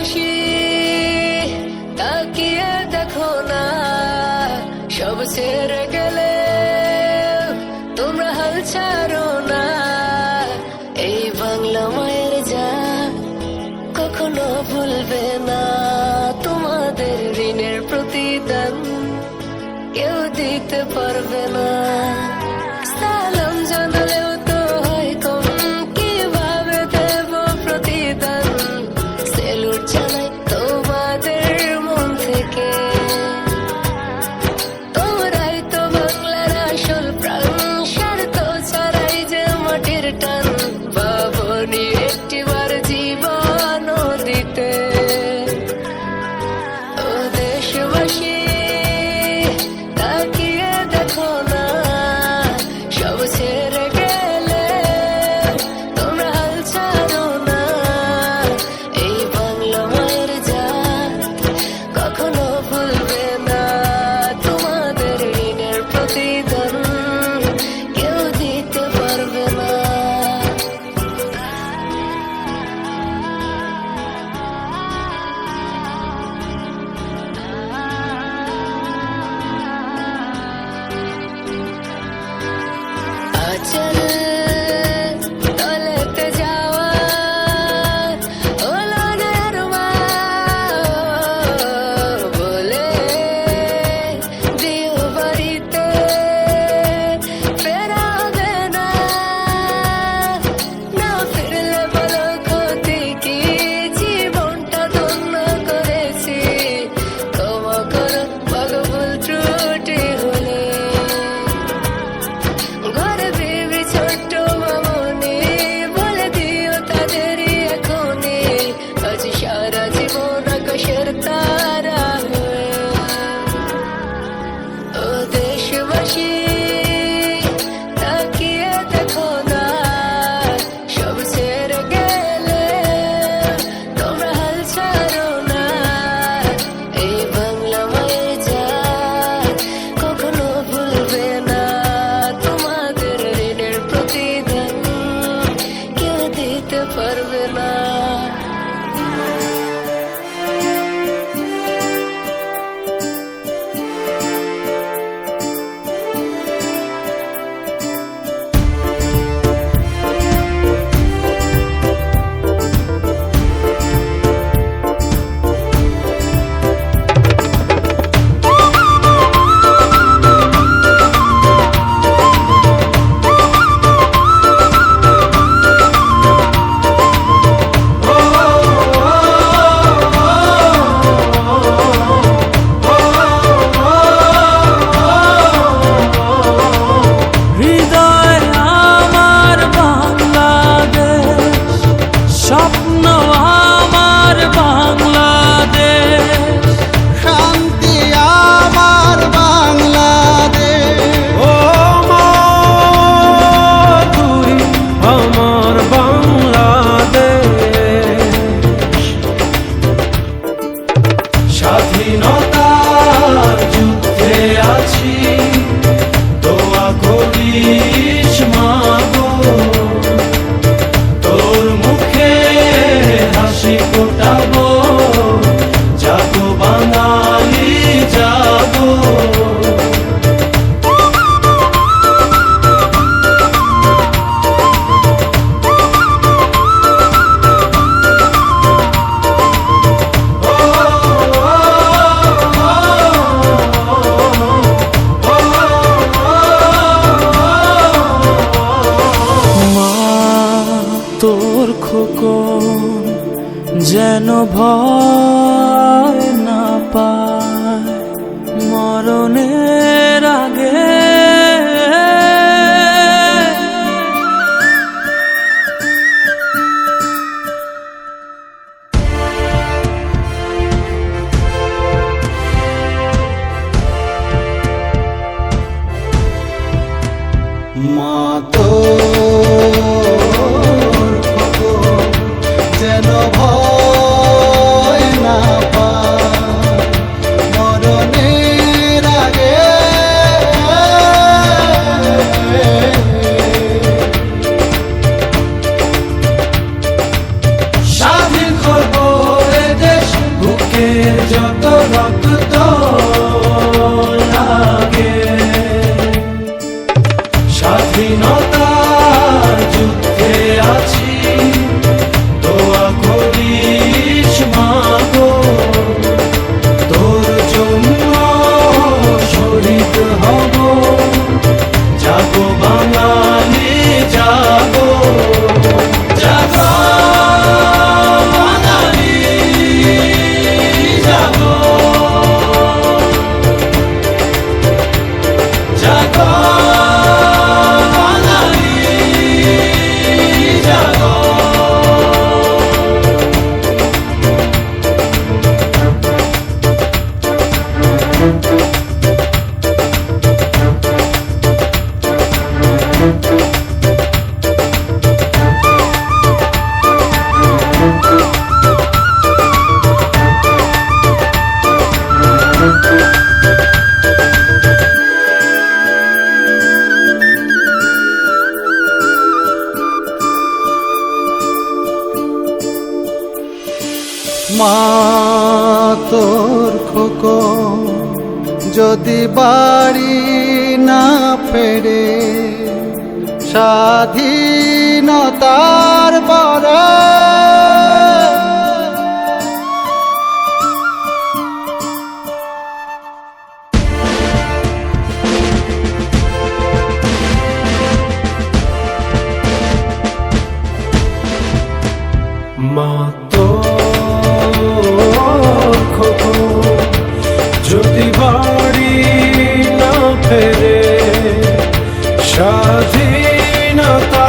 দেশবাসী তাকিয়ে দেখো না, সব ছেড়ে গেলে তোমরা হাল ছাড়ো না। এই বাংলা মায়ের জান কখনো ভুলবে না, তোমাদের ঋণের প্রতিদান কেউ দিতে পারবে না। সালাম জানালেও তো হয় কম, কিভাবে দেব প্রতিদান? সেলুট জানাই তোমাদের মন থেকে, তোমরাই তো বাংলার আসল প্রাণ। স্বার্থ ছাড়াই যে মাটির টান, ভাবনি একটিবার জীবন দিতে। ও দেশবাসী তাকিয়ে দেখো না, সব ছেড়ে গেলে তোমরা হাল ছাড়ো না। এই বাংলা মায়ের জাত কখনো ভুলবে না, তোমাদের ঋণের প্রতিদান কেউ দিতে পারবে না। আচল তলেতে যাওয়া হলো না আর মা, বলে দিও বাড়িতে ফেরাবে না। না ফিরলে বলো ক্ষতি কি, জীবনটা ধন্য করেছি। ক্ষমা করো ভুল ত্রুটি হলে, ঘরে বেবি ছোট্ট মামনি বলে দিও তাদেরই এখনই, আজ সারা জীবন আকাশের তারা হয়ে। ও দেশবাসী তাকিয়ে দেখো না, সব ছেড়ে গেলে তোমরা হাল ছাড়ো না। এই বাংলা মায়ের জাত কখনো ভুলবে না, তোমাদের ঋণের প্রতিদান কেউ দিতে পারবে না। হৃদয় আমার বাংলাদেশ, স্বপ্ন আমার বাংলাদেশ, শান্তি আমার বাংলাদেশ। ও মা তুই আমার বাংলাদেশ। স্বাধীনতার যুদ্ধে আছি, দোয়া করিস মা গো, তোর মুখে হাসি ফোটাবো, জাগো বাঙালি জাগো। মা তোর খোকন যেন ভয় না পায় মরণের আগে। মা তোর খোকন যেন ভয় না যত রক্ত লাগে স্বাধীনতার যুদ্ধে আছি, দোয়া করিস মাগো, তোর জন্য শহীদ হব, জাগো বাঙালি জাগো, জাগো বাঙালি জাগো, জাগো বাঙালি জাগো। মা তোর খোকন যদি বাড়ি না ফেরে স্বাধীনতার পরে, মা তোর খোকন যদি বাড়ি না ফেরে স্বাধীনতা